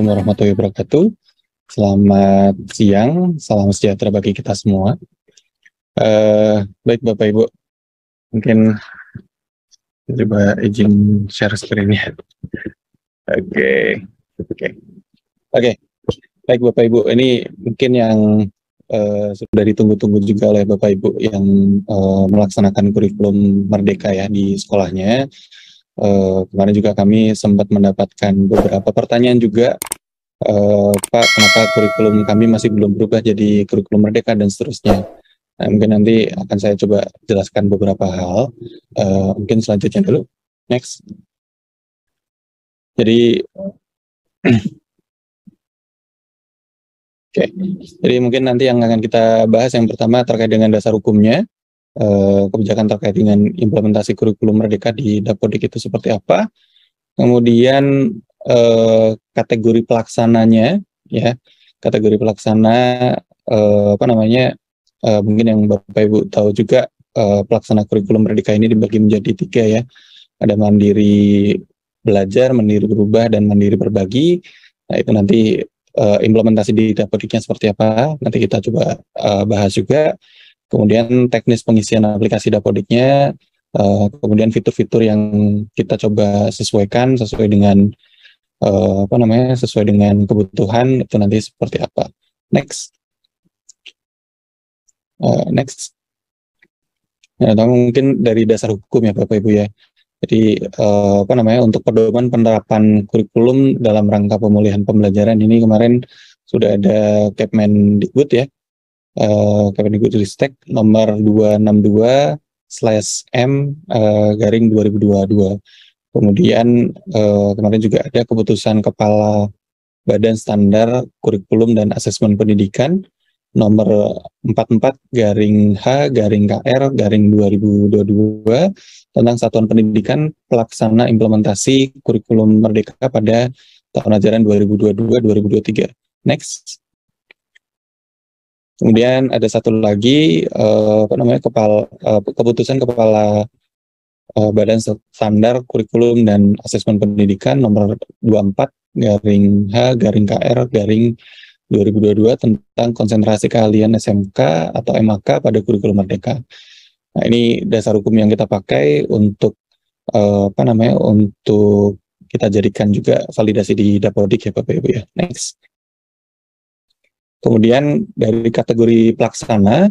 warahmatullahi wabarakatuh. Selamat siang, salam sejahtera bagi kita semua. Baik Bapak Ibu, mungkin coba izin share screen-nya. Oke. Baik Bapak Ibu, ini mungkin yang sudah ditunggu-tunggu juga oleh Bapak Ibu yang melaksanakan kurikulum Merdeka ya di sekolahnya. Kemarin juga kami sempat mendapatkan beberapa pertanyaan juga, Pak, kenapa kurikulum kami masih belum berubah jadi kurikulum Merdeka dan seterusnya. Nah, mungkin nanti akan saya coba jelaskan beberapa hal. Mungkin selanjutnya dulu. Next. Jadi, jadi mungkin nanti yang akan kita bahas yang pertama terkait dengan dasar hukumnya, kebijakan terkait dengan implementasi kurikulum Merdeka di Dapodik itu seperti apa. Kemudian kategori pelaksananya, ya, kategori pelaksana mungkin yang Bapak Ibu tahu juga pelaksana kurikulum Merdeka ini dibagi menjadi 3 ya. Ada mandiri belajar, mandiri berubah, dan mandiri berbagi. Nah itu nanti implementasi di Dapodiknya seperti apa, nanti kita coba bahas juga. Kemudian teknis pengisian aplikasi Dapodiknya, kemudian fitur-fitur yang kita coba sesuaikan sesuai dengan sesuai dengan kebutuhan itu nanti seperti apa. Next. Nah, mungkin dari dasar hukum ya Bapak Ibu ya. Jadi untuk pedoman penerapan kurikulum dalam rangka pemulihan pembelajaran ini kemarin sudah ada Kepmendikbud ya, Kepmendikbudristek nomor 262/M/2022. Kemudian kemarin juga ada keputusan Kepala Badan Standar Kurikulum dan Asesmen Pendidikan nomor 44/H/KR/2022 tentang Satuan Pendidikan Pelaksana Implementasi Kurikulum Merdeka pada tahun ajaran 2022-2023. Next. Kemudian ada satu lagi keputusan Kepala Badan Standar Kurikulum dan Asesmen Pendidikan nomor 24/H/KR/2022 tentang konsentrasi keahlian SMK atau MAK pada kurikulum Merdeka. Nah, ini dasar hukum yang kita pakai untuk untuk kita jadikan juga validasi di Dapodik ya Bapak Ibu ya. Next. Kemudian dari kategori pelaksana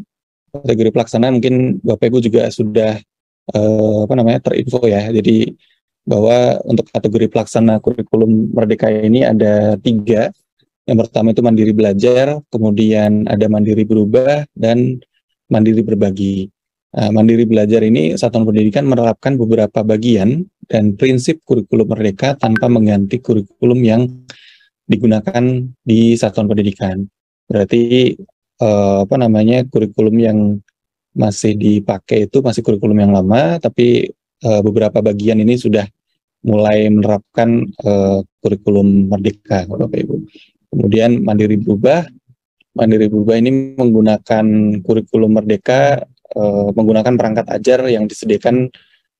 mungkin Bapak Ibu juga sudah terinfo ya. Jadi bahwa untuk kategori pelaksana kurikulum Merdeka ini ada 3. Yang pertama itu mandiri belajar, kemudian ada mandiri berubah, dan mandiri berbagi. Nah, mandiri belajar ini Satuan Pendidikan menerapkan beberapa bagian dan prinsip kurikulum Merdeka tanpa mengganti kurikulum yang digunakan di Satuan Pendidikan. Berarti kurikulum yang masih dipakai itu masih kurikulum yang lama, tapi beberapa bagian ini sudah mulai menerapkan kurikulum Merdeka, Bapak Ibu. Kemudian mandiri berubah ini menggunakan kurikulum Merdeka, menggunakan perangkat ajar yang disediakan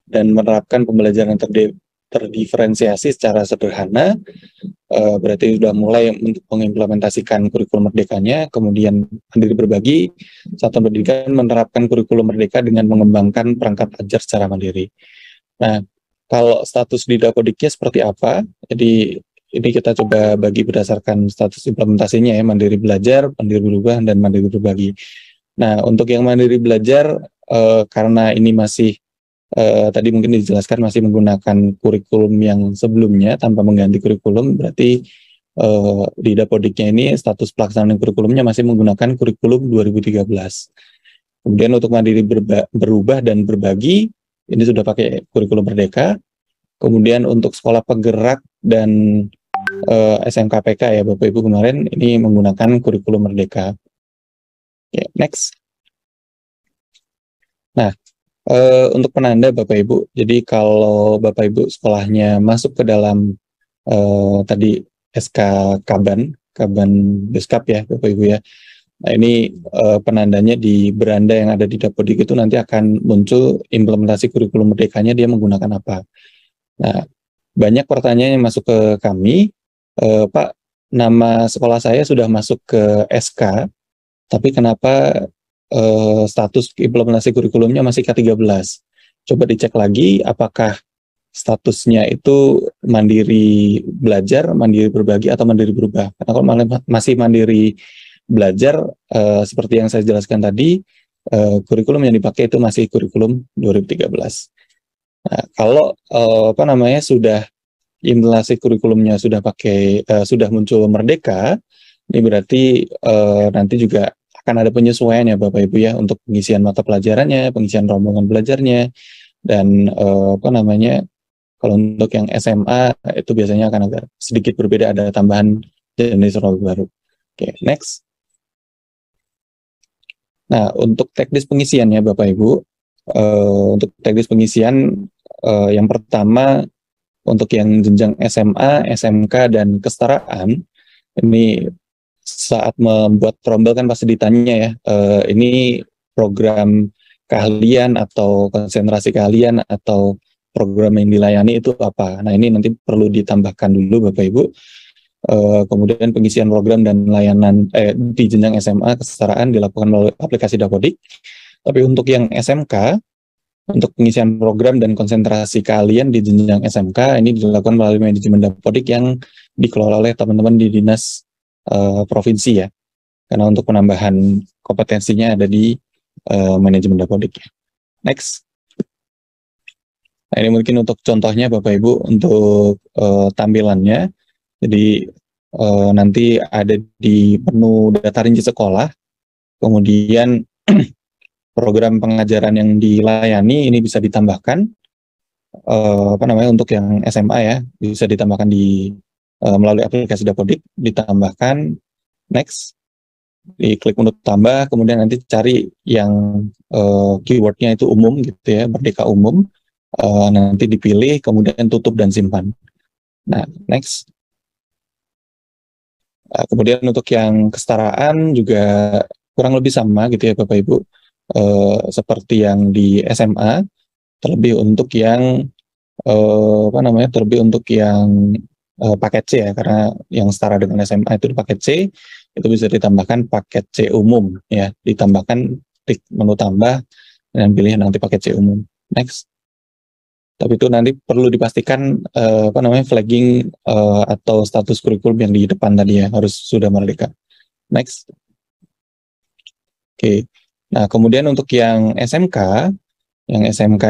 dan menerapkan pembelajaran terdiferensiasi secara sederhana. Berarti sudah mulai untuk mengimplementasikan kurikulum Merdekanya. Kemudian mandiri berbagi, Satuan Pendidikan menerapkan kurikulum Merdeka dengan mengembangkan perangkat ajar secara mandiri. Nah, kalau status di Dapodiknya seperti apa? Jadi ini kita coba bagi berdasarkan status implementasinya ya, mandiri belajar, mandiri berubah, dan mandiri berbagi. Nah, untuk yang mandiri belajar, karena ini masih tadi mungkin dijelaskan masih menggunakan kurikulum yang sebelumnya tanpa mengganti kurikulum, berarti di Dapodiknya ini status pelaksanaan kurikulumnya masih menggunakan kurikulum 2013. Kemudian untuk mandiri berubah dan berbagi, ini sudah pakai kurikulum Merdeka. Kemudian untuk sekolah penggerak dan SMKPK ya Bapak Ibu kemarin ini menggunakan kurikulum Merdeka. Ya, next. Nah, untuk penanda Bapak Ibu, jadi kalau Bapak Ibu sekolahnya masuk ke dalam tadi SK Kaban Beskap ya Bapak Ibu ya. Nah ini penandanya di beranda yang ada di Dapodik itu nanti akan muncul implementasi kurikulum Merdekanya dia menggunakan apa. Nah banyak pertanyaan yang masuk ke kami, Pak nama sekolah saya sudah masuk ke SK, tapi kenapa status implementasi kurikulumnya masih K13? Coba dicek lagi apakah statusnya itu mandiri belajar, mandiri berbagi, atau mandiri berubah. Karena kalau masih mandiri belajar, seperti yang saya jelaskan tadi, kurikulum yang dipakai itu masih kurikulum 2013. Nah, kalau sudah implementasi kurikulumnya sudah muncul Merdeka, ini berarti nanti juga akan ada penyesuaian ya Bapak Ibu ya, untuk pengisian mata pelajarannya, pengisian rombongan belajarnya, dan kalau untuk yang SMA itu biasanya akan agak sedikit berbeda, ada tambahan jenis rombongan baru. Oke, next. Nah, untuk teknis pengisian ya Bapak Ibu, untuk teknis pengisian yang pertama untuk yang jenjang SMA, SMK, dan kesetaraan, ini saat membuat rombel kan pasti ditanya ya, ini program keahlian atau konsentrasi keahlian atau program yang dilayani itu apa. Nah, ini nanti perlu ditambahkan dulu Bapak Ibu. Kemudian pengisian program dan layanan di jenjang SMA kesetaraan dilakukan melalui aplikasi Dapodik. Tapi untuk yang SMK, untuk pengisian program dan konsentrasi keahlian di jenjang SMK ini dilakukan melalui manajemen Dapodik yang dikelola oleh teman-teman di dinas provinsi ya. Karena untuk penambahan kompetensinya ada di manajemen Dapodik. Next. Nah, ini mungkin untuk contohnya Bapak Ibu untuk tampilannya. Jadi nanti ada di menu data rinci sekolah, kemudian program pengajaran yang dilayani ini bisa ditambahkan untuk yang SMA ya, bisa ditambahkan melalui aplikasi Dapodik, ditambahkan next, diklik untuk tambah, kemudian nanti cari yang keywordnya itu umum gitu ya, Merdeka umum, nanti dipilih, kemudian tutup dan simpan. Nah, next. Kemudian untuk yang kesetaraan juga kurang lebih sama gitu ya Bapak Ibu, seperti yang di SMA, terlebih untuk yang paket C ya, karena yang setara dengan SMA itu di paket C, itu bisa ditambahkan paket C umum ya, ditambahkan klik menu tambah dan pilih nanti paket C umum. Next. Tapi itu nanti perlu dipastikan flagging atau status kurikulum yang di depan tadi ya harus sudah merdeka. Next. Oke. Nah, kemudian untuk yang SMK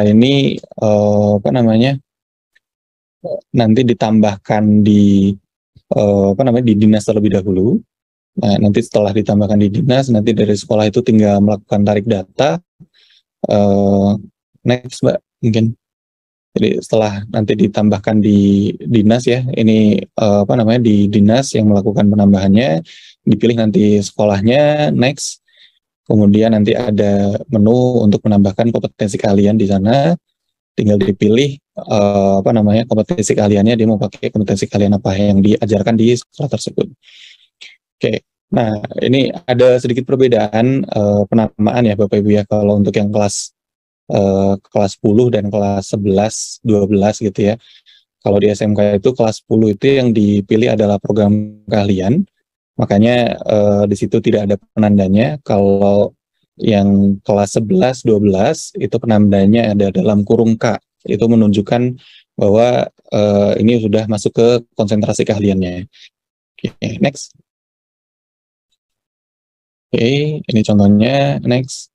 ini nanti ditambahkan di di dinas terlebih dahulu. Nah, nanti setelah ditambahkan di dinas, nanti dari sekolah itu tinggal melakukan tarik data. Next, Mbak, mungkin. Jadi setelah nanti ditambahkan di dinas ya, ini di dinas yang melakukan penambahannya, dipilih nanti sekolahnya, next. Kemudian nanti ada menu untuk menambahkan kompetensi keahlian di sana, tinggal dipilih kompetensi keahliannya, dia mau pakai kompetensi keahlian apa yang diajarkan di sekolah tersebut. Oke. Nah, ini ada sedikit perbedaan penamaan ya Bapak Ibu ya, kalau untuk yang kelas 10 dan kelas 11, 12 gitu ya. Kalau di SMK itu kelas 10 itu yang dipilih adalah program keahlian, makanya di situ tidak ada penandanya. Kalau yang kelas 11, 12 itu penandanya ada dalam kurung K, itu menunjukkan bahwa ini sudah masuk ke konsentrasi keahliannya. Oke, next. Oke, ini contohnya, next.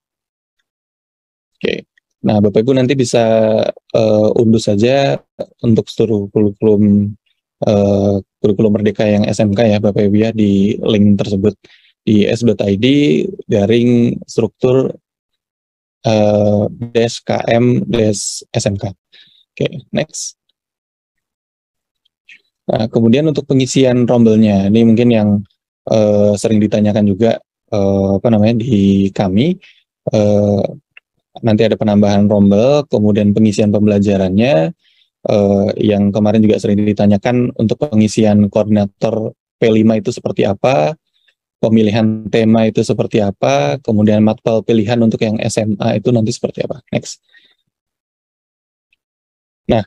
Oke. Nah, Bapak Ibu nanti bisa unduh saja untuk seluruh kurikulum Merdeka yang SMK ya Bapak Ibu ya, di link tersebut di s.id garing struktur -km-smk. Oke, next. Nah, kemudian untuk pengisian rombelnya, ini mungkin yang sering ditanyakan juga di kami. Nanti ada penambahan rombel, kemudian pengisian pembelajarannya, yang kemarin juga sering ditanyakan untuk pengisian koordinator P5 itu seperti apa, pemilihan tema itu seperti apa, kemudian matpel pilihan untuk yang SMA itu nanti seperti apa. Next. Nah,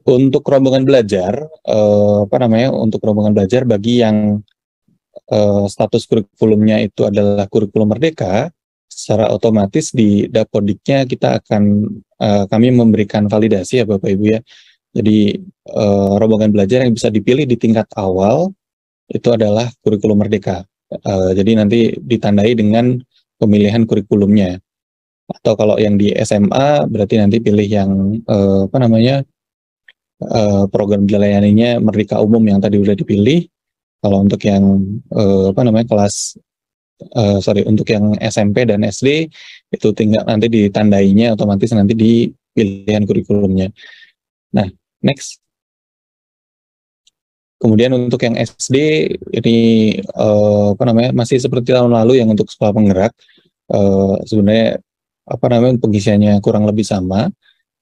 Untuk rombongan belajar, apa namanya, untuk rombongan belajar bagi yang status kurikulumnya itu adalah kurikulum merdeka, secara otomatis di Dapodiknya kita akan kami memberikan validasi ya Bapak Ibu ya. Jadi rombongan belajar yang bisa dipilih di tingkat awal itu adalah kurikulum merdeka. Jadi nanti ditandai dengan pemilihan kurikulumnya. Atau kalau yang di SMA berarti nanti pilih yang apa namanya, program dilayaninya Merdeka Umum yang tadi udah dipilih. Kalau untuk yang apa namanya untuk yang SMP dan SD itu tinggal nanti ditandainya otomatis nanti di pilihan kurikulumnya. Nah, next. Kemudian untuk yang SD ini apa namanya, masih seperti tahun lalu yang untuk sekolah penggerak, sebenarnya apa namanya, pengisiannya kurang lebih sama.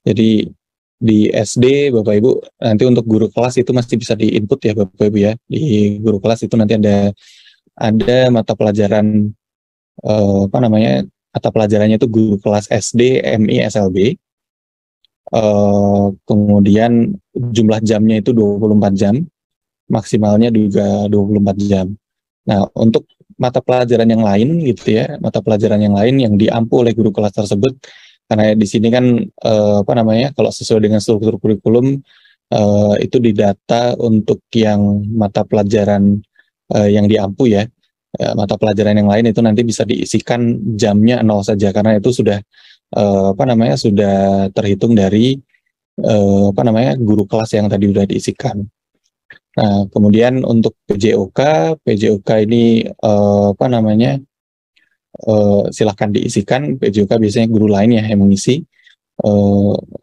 Jadi di SD Bapak Ibu nanti untuk guru kelas itu masih bisa di-input ya Bapak Ibu ya. Di guru kelas itu nanti ada mata pelajaran apa namanya, mata pelajarannya itu guru kelas SD, MI, SLB. Kemudian jumlah jamnya itu 24 jam, maksimalnya juga 24 jam. Nah, untuk mata pelajaran yang lain gitu ya, mata pelajaran yang lain yang diampu oleh guru kelas tersebut, karena di sini kan apa namanya, kalau sesuai dengan struktur kurikulum itu didata untuk yang mata pelajaran yang diampu ya. Mata pelajaran yang lain itu nanti bisa diisikan jamnya 0 saja karena itu sudah apa namanya, sudah terhitung dari apa namanya, guru kelas yang tadi sudah diisikan. Nah, kemudian untuk PJOK ini apa namanya, silahkan diisikan. PJOK biasanya guru lain ya yang mengisi.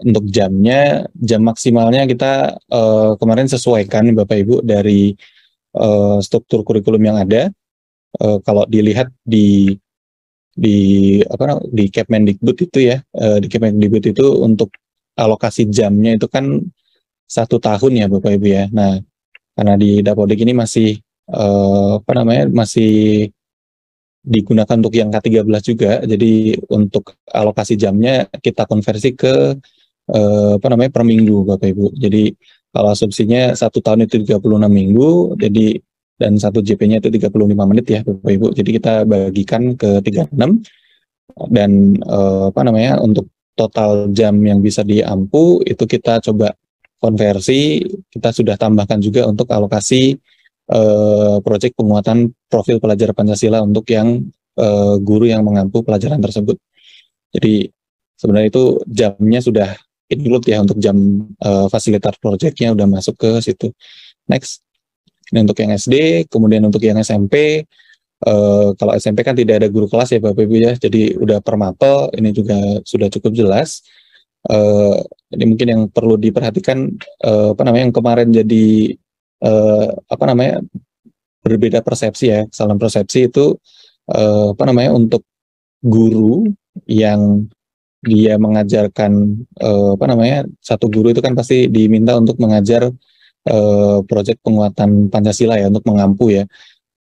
Untuk jamnya, jam maksimalnya kita kemarin sesuaikan Bapak Ibu dari struktur kurikulum yang ada. Kalau dilihat di apa, di Kemendikbud itu ya, di Kemendikbud itu untuk alokasi jamnya itu kan 1 tahun ya Bapak Ibu ya. Nah, karena di Dapodik ini masih apa namanya, masih digunakan untuk yang K13 juga, jadi untuk alokasi jamnya kita konversi ke apa namanya, per minggu Bapak Ibu. Jadi kalau asumsinya 1 tahun itu 36 minggu, jadi dan 1 JP-nya itu 35 menit ya Bapak Ibu. Jadi kita bagikan ke 36 dan apa namanya, untuk total jam yang bisa diampu itu kita coba konversi, kita sudah tambahkan juga untuk alokasi proyek penguatan profil pelajar Pancasila untuk yang guru yang mengampu pelajaran tersebut. Jadi sebenarnya itu jamnya sudah include ya, untuk jam fasilitator proyeknya udah masuk ke situ. Next. Ini untuk yang SD, kemudian untuk yang SMP, kalau SMP kan tidak ada guru kelas ya Bapak Ibu ya, jadi udah per mapel, ini juga sudah cukup jelas. Ini mungkin yang perlu diperhatikan apa namanya, yang kemarin jadi apa namanya, berbeda persepsi ya, kesalahan persepsi itu apa namanya, untuk guru yang dia mengajarkan apa namanya, satu guru itu kan pasti diminta untuk mengajar proyek penguatan Pancasila ya, untuk mengampu ya.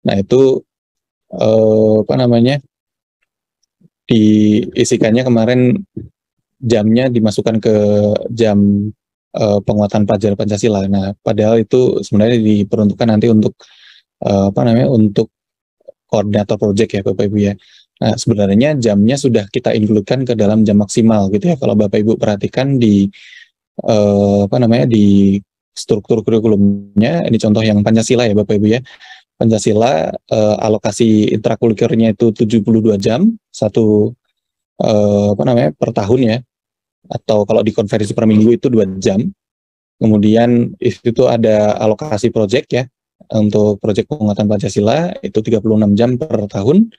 Nah itu apa namanya, diisikannya kemarin jamnya dimasukkan ke jam penguatan pelajar Pancasila. Nah padahal itu sebenarnya diperuntukkan nanti untuk apa namanya, untuk koordinator proyek ya Bapak Ibu ya. Nah sebenarnya jamnya sudah kita include-kan ke dalam jam maksimal gitu ya. Kalau Bapak Ibu perhatikan di apa namanya, di struktur kurikulumnya, ini contoh yang Pancasila ya Bapak Ibu ya. Pancasila alokasi intrakurikulernya itu 72 jam satu apa namanya, per tahun ya, atau kalau dikonversi per minggu itu 2 jam. Kemudian itu ada alokasi proyek ya, untuk proyek penguatan Pancasila itu 36 jam per tahun.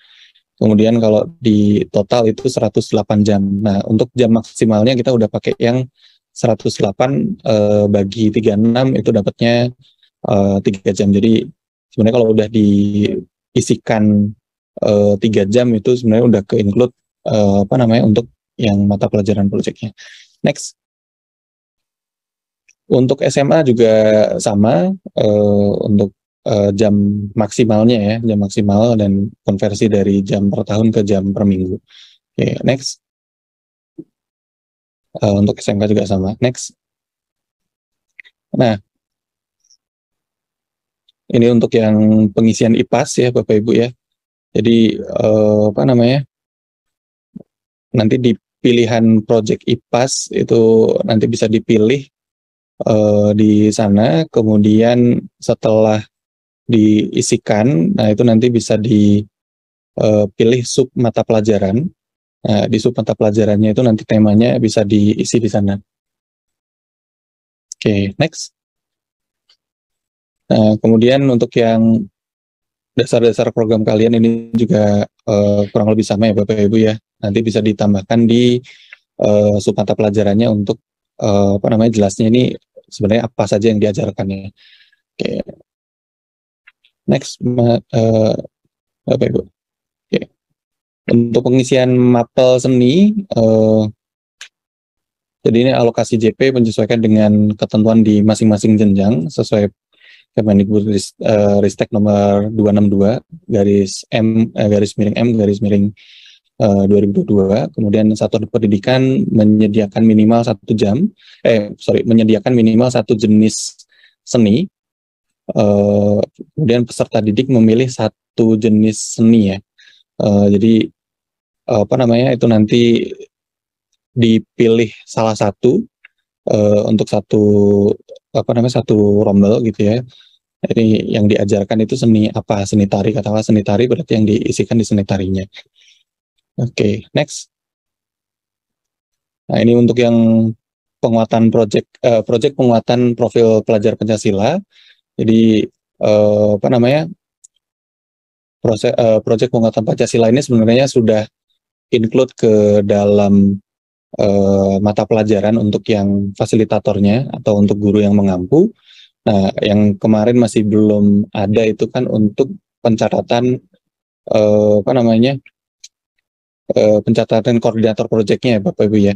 Kemudian kalau di total itu 108 jam. Nah, untuk jam maksimalnya kita udah pakai yang 108 bagi 36 itu dapatnya 3 jam. Jadi sebenarnya kalau udah diisikan 3 jam itu sebenarnya udah ke-include apa namanya, untuk yang mata pelajaran proyeknya. Next. Untuk SMA juga sama untuk jam maksimalnya ya, jam maksimal dan konversi dari jam per tahun ke jam per minggu. Oke, next. Untuk SMK juga sama. Next. Nah, ini untuk yang pengisian IPAS ya Bapak Ibu ya. Jadi apa namanya? Nanti di pilihan project IPAS itu nanti bisa dipilih di sana, kemudian setelah diisikan, nah itu nanti bisa dipilih sub mata pelajaran. Nah, di sub mata pelajarannya itu nanti temanya bisa diisi di sana. Oke, next. Nah, kemudian untuk yang dasar-dasar program kalian ini juga kurang lebih sama ya Bapak Ibu ya. Nanti bisa ditambahkan di sub mata pelajarannya untuk apa namanya jelasnya ini sebenarnya apa saja yang diajarkannya. Oke, next Bapak Ibu. Oke. Untuk pengisian mapel seni, jadi ini alokasi JP menyesuaikan dengan ketentuan di masing-masing jenjang sesuai Kemendikbud Ristek nomor 262 garis miring M garis miring 2022. Kemudian satuan pendidikan menyediakan minimal menyediakan minimal satu jenis seni. Kemudian peserta didik memilih satu jenis seni ya. Jadi apa namanya itu nanti dipilih salah satu untuk satu rombel gitu ya. Jadi yang diajarkan itu seni apa? Seni tari, katakanlah seni tari berarti yang diisikan di seni tarinya. Oke, next. Nah, ini untuk yang penguatan project penguatan profil pelajar Pancasila. Jadi apa namanya? Project penguatan Pancasila ini sebenarnya sudah include ke dalam mata pelajaran untuk yang fasilitatornya atau untuk guru yang mengampu. Nah, yang kemarin masih belum ada itu kan untuk pencatatan pencatatan koordinator proyeknya ya Bapak Ibu ya.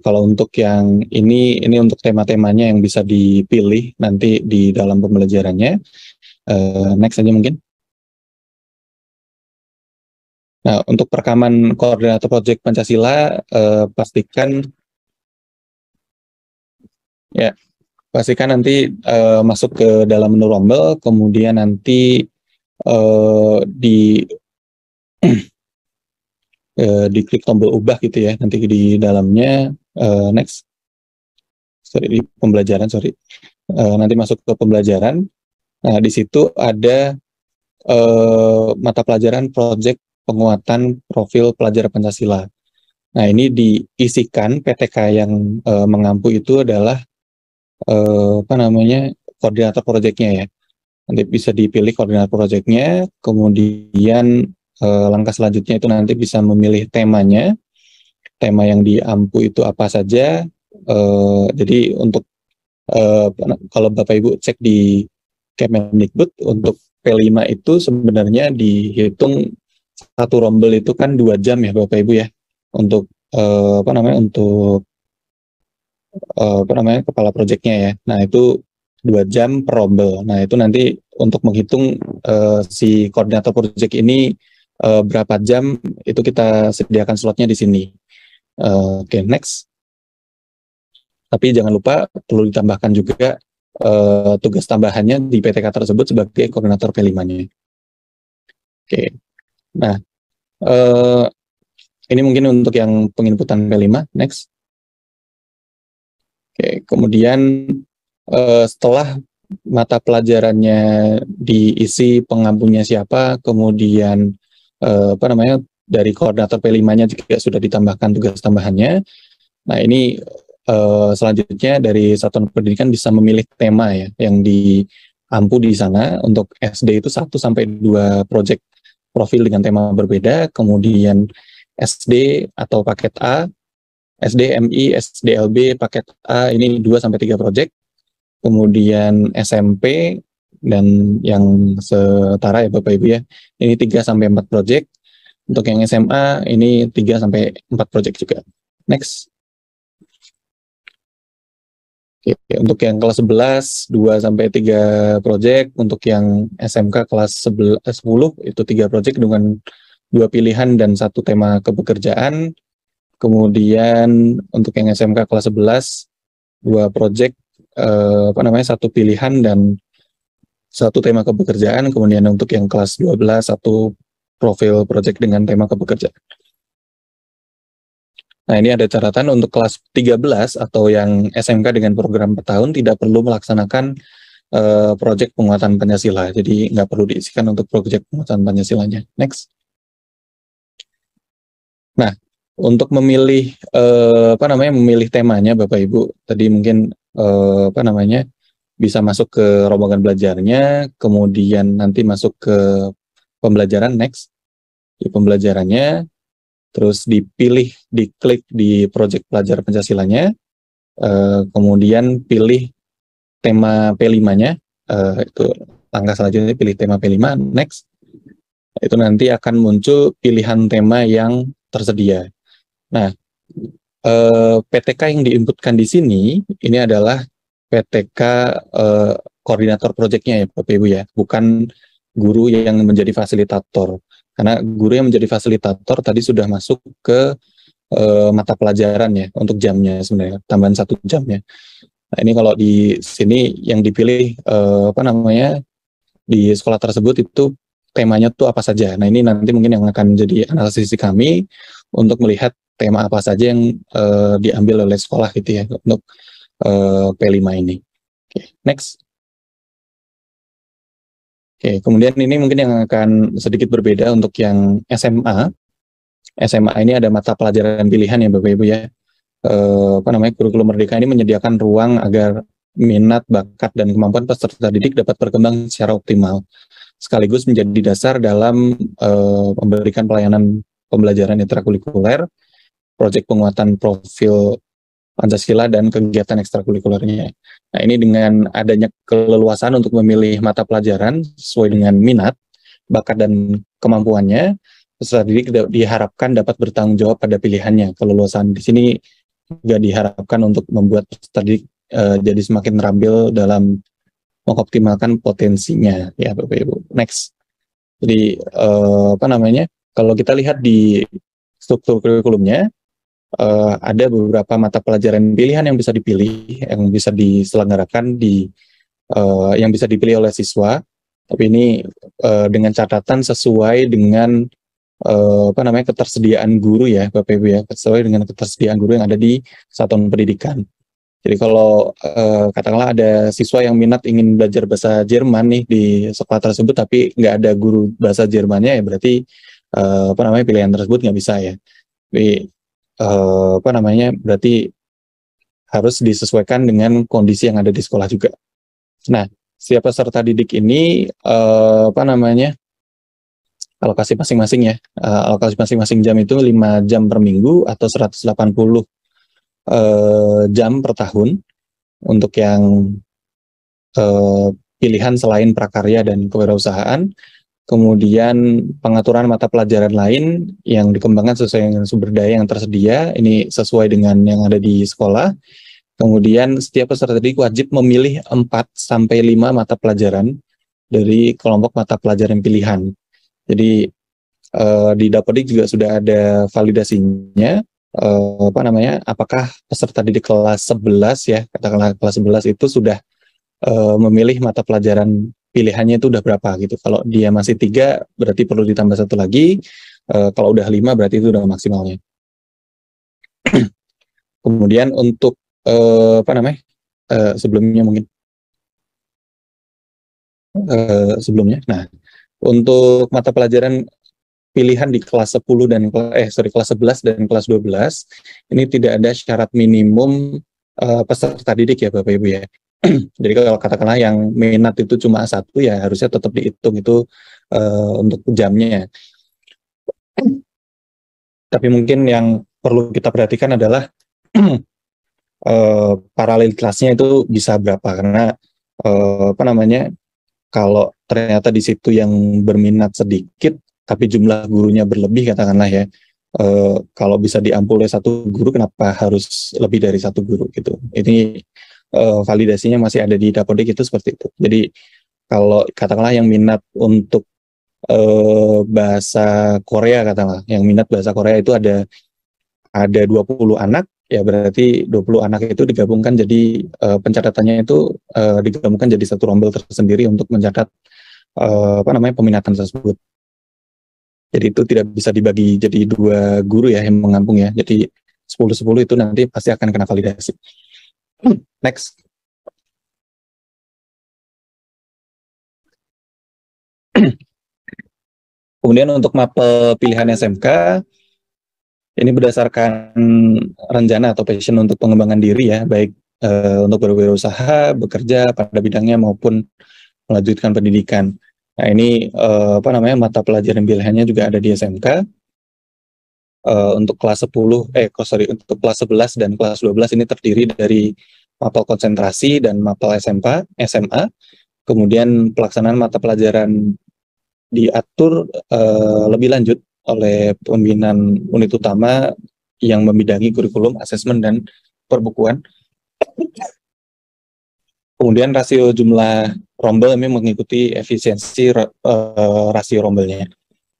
Kalau untuk yang ini untuk tema-temanya yang bisa dipilih nanti di dalam pembelajarannya. Next aja mungkin. Nah, untuk perekaman koordinator proyek Pancasila pastikan nanti masuk ke dalam menu rombel, kemudian nanti diklik tombol ubah gitu ya, nanti di dalamnya next, di pembelajaran, nanti masuk ke pembelajaran. Nah, di situ ada mata pelajaran project penguatan profil pelajar Pancasila. Nah, ini diisikan PTK yang mengampu itu adalah koordinator proyeknya ya. Nanti bisa dipilih koordinator proyeknya, kemudian langkah selanjutnya itu nanti bisa memilih temanya, tema yang diampu itu apa saja. Jadi untuk kalau Bapak Ibu cek di Kemendikbud untuk P5 itu sebenarnya dihitung satu rombel itu kan 2 jam ya Bapak Ibu ya, untuk kepala proyeknya ya. Nah, itu 2 jam per rombel. Nah, itu nanti untuk menghitung si koordinator proyek ini berapa jam, itu kita sediakan slotnya di sini. Oke, next. Tapi jangan lupa perlu ditambahkan juga tugas tambahannya di PTK tersebut sebagai koordinator P5-nya. Oke. Nah, ini mungkin untuk yang penginputan P5. Next. Oke, kemudian setelah mata pelajarannya diisi pengampunya siapa, kemudian dari koordinator P5-nya juga sudah ditambahkan tugas tambahannya. Nah, ini selanjutnya dari satuan pendidikan bisa memilih tema ya yang diampu di sana. Untuk SD itu 1 sampai 2 proyek profil dengan tema berbeda, kemudian SD atau paket A, SDMI, SDLB paket A ini 2 sampai 3 proyek. Kemudian SMP dan yang setara ya Bapak Ibu ya, ini 3 sampai 4 proyek. Untuk yang SMA ini 3 sampai 4 proyek juga. Next. Oke, untuk yang kelas 11 2 sampai 3 proyek, untuk yang SMK kelas 10 itu 3 proyek dengan 2 pilihan dan 1 tema kepekerjaan. Kemudian untuk yang SMK kelas 11 2 proyek satu pilihan dan satu tema kepekerjaan, kemudian untuk yang kelas 12 satu profil project dengan tema kepekerjaan. Nah, ini ada catatan untuk kelas 13 atau yang SMK dengan program per tahun tidak perlu melaksanakan proyek penguatan Pancasila. Jadi nggak perlu diisikan untuk proyek penguatan Pancasilanya. Next. Nah, untuk memilih memilih temanya Bapak Ibu, tadi mungkin bisa masuk ke rombongan belajarnya, kemudian nanti masuk ke pembelajaran next. Di pembelajarannya, terus dipilih, diklik di proyek pelajar Pancasilanya, kemudian pilih tema P5-nya, itu langkah selanjutnya pilih tema P5, next. Itu nanti akan muncul pilihan tema yang tersedia. Nah, PTK yang diinputkan di sini, ini adalah PTK koordinator proyeknya ya Bapak Ibu ya, bukan guru yang menjadi fasilitator. Karena guru yang menjadi fasilitator tadi sudah masuk ke mata pelajaran ya, untuk jamnya sebenarnya, tambahan 1 jamnya. Nah, ini kalau di sini yang dipilih di sekolah tersebut itu temanya tuh apa saja. Nah, ini nanti mungkin yang akan menjadi analisis kami untuk melihat tema apa saja yang diambil oleh sekolah gitu ya untuk P5 ini. Oke, next. Oke, kemudian ini mungkin yang akan sedikit berbeda untuk yang SMA. SMA ini ada mata pelajaran pilihan ya Bapak Ibu ya. Kurikulum Merdeka ini menyediakan ruang agar minat, bakat, dan kemampuan peserta didik dapat berkembang secara optimal, sekaligus menjadi dasar dalam memberikan pelayanan pembelajaran intrakurikuler, proyek penguatan profil Pancasila, dan kegiatan ekstrakurikulernya. Nah, ini dengan adanya keleluasan untuk memilih mata pelajaran sesuai dengan minat, bakat, dan kemampuannya, peserta didik diharapkan dapat bertanggung jawab pada pilihannya. Keleluasan di sini juga diharapkan untuk membuat peserta didik jadi semakin terampil dalam mengoptimalkan potensinya, ya Bapak Ibu. Next. Jadi kalau kita lihat di struktur kurikulumnya, ada beberapa mata pelajaran pilihan yang bisa dipilih, yang bisa diselenggarakan yang bisa dipilih oleh siswa. Tapi ini dengan catatan sesuai dengan ketersediaan guru ya Bapak Ibu ya, sesuai dengan ketersediaan guru yang ada di satuan pendidikan. Jadi kalau katakanlah ada siswa yang minat ingin belajar bahasa Jerman nih di sekolah tersebut, tapi nggak ada guru bahasa Jermannya, ya berarti pilihan tersebut nggak bisa ya. Tapi berarti harus disesuaikan dengan kondisi yang ada di sekolah juga. Nah, setiap peserta didik ini alokasi masing-masing ya. Alokasi masing-masing jam itu 5 jam per minggu atau 180 jam per tahun untuk yang pilihan selain prakarya dan kewirausahaan. Kemudian pengaturan mata pelajaran lain yang dikembangkan sesuai dengan sumber daya yang tersedia, ini sesuai dengan yang ada di sekolah. Kemudian setiap peserta didik wajib memilih 4-5 mata pelajaran dari kelompok mata pelajaran pilihan. Jadi di Dapodik juga sudah ada validasinya, apakah peserta didik kelas 11 ya, katakanlah kelas 11 itu sudah memilih mata pelajaran pilihannya itu udah berapa gitu. Kalau dia masih 3 berarti perlu ditambah 1 lagi, kalau udah 5 berarti itu udah maksimalnya. Kemudian untuk sebelumnya mungkin sebelumnya. Nah, untuk mata pelajaran pilihan di kelas 10 dan kelas 11 dan kelas 12 ini tidak ada syarat minimum peserta didik ya Bapak Ibu ya. Jadi kalau katakanlah yang minat itu cuma 1 ya harusnya tetap dihitung itu untuk jamnya. Tapi mungkin yang perlu kita perhatikan adalah paralel kelasnya itu bisa berapa, karena kalau ternyata di situ yang berminat sedikit tapi jumlah gurunya berlebih katakanlah ya, kalau bisa diampul oleh 1 guru kenapa harus lebih dari 1 guru gitu. Ini validasinya masih ada di Dapodik itu seperti itu. Jadi kalau katakanlah yang minat untuk bahasa Korea, katakanlah yang minat bahasa Korea itu ada 20 anak, ya berarti 20 anak itu digabungkan jadi pencatatannya itu digabungkan jadi satu rombel tersendiri untuk mencatat peminatan tersebut. Jadi itu tidak bisa dibagi jadi dua guru ya yang mengampung ya. Jadi 10-10 itu nanti pasti akan kena validasi. Next. Kemudian untuk mapel pilihan SMK, ini berdasarkan rencana atau passion untuk pengembangan diri ya, baik untuk berwirausaha, bekerja pada bidangnya maupun melanjutkan pendidikan. Nah ini mata pelajaran pilihannya juga ada di SMK. Untuk kelas 10, untuk kelas 11 dan kelas 12 ini terdiri dari mapel konsentrasi dan mapel SMA. Kemudian pelaksanaan mata pelajaran diatur lebih lanjut oleh pimpinan unit utama yang membidangi kurikulum, asesmen, dan perbukuan. Kemudian rasio jumlah rombel ini mengikuti efisiensi rasio rombelnya.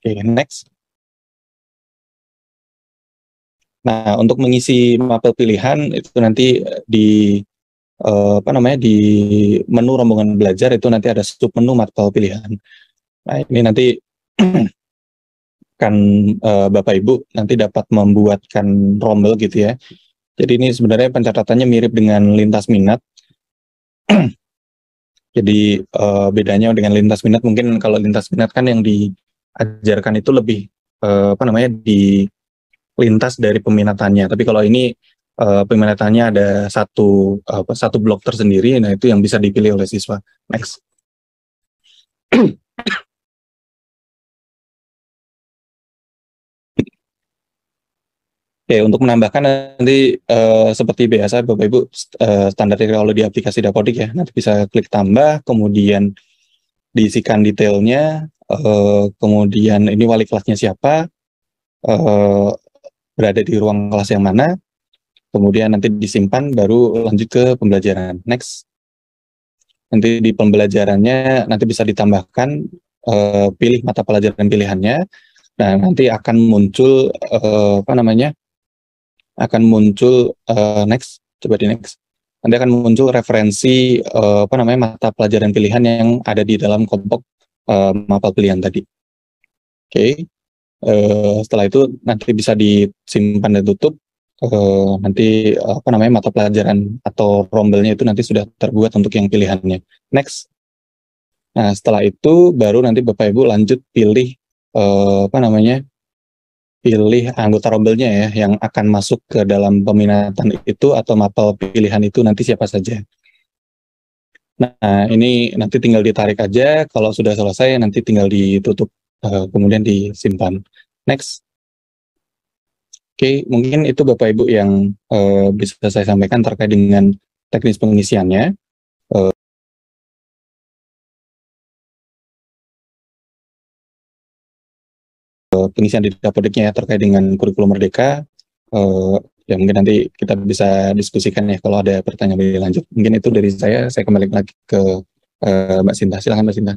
Oke, next. Nah, untuk mengisi mapel pilihan itu nanti di di menu rombongan belajar itu nanti ada sub menu mapel pilihan. Nah, ini nanti kan Bapak Ibu nanti dapat membuatkan rombel gitu ya. Jadi ini sebenarnya pencatatannya mirip dengan lintas minat. Jadi bedanya dengan lintas minat, mungkin kalau lintas minat kan yang diajarkan itu lebih di lintas dari peminatannya. Tapi kalau ini peminatannya ada satu blok tersendiri, nah itu yang bisa dipilih oleh siswa. Next. Oke, untuk menambahkan nanti seperti biasa Bapak Ibu standarnya kalau di aplikasi Dapodik ya, nanti bisa klik tambah, kemudian diisikan detailnya, kemudian ini wali kelasnya siapa, berada di ruang kelas yang mana, kemudian nanti disimpan baru lanjut ke pembelajaran. Next. Nanti di pembelajarannya nanti bisa ditambahkan pilih mata pelajaran pilihannya. Nah, nanti akan muncul next, coba di next. Nanti akan muncul referensi mata pelajaran pilihan yang ada di dalam kelompok mapel pilihan tadi. Oke. Setelah itu nanti bisa disimpan dan tutup. Nanti mata pelajaran atau rombelnya itu nanti sudah terbuat untuk yang pilihannya. Next. Nah, setelah itu baru nanti Bapak Ibu lanjut pilih pilih anggota rombelnya ya yang akan masuk ke dalam peminatan itu atau mapel pilihan itu nanti siapa saja. Nah, ini nanti tinggal ditarik aja, kalau sudah selesai nanti tinggal ditutup kemudian disimpan. Next. Oke, mungkin itu Bapak Ibu yang bisa saya sampaikan terkait dengan teknis pengisiannya. Pengisian di Dapodiknya ya, terkait dengan kurikulum Merdeka. Ya mungkin nanti kita bisa diskusikan ya kalau ada pertanyaan lebih lanjut. Mungkin itu dari saya kembali lagi ke Mbak Sinta. Silakan Mbak Sinta.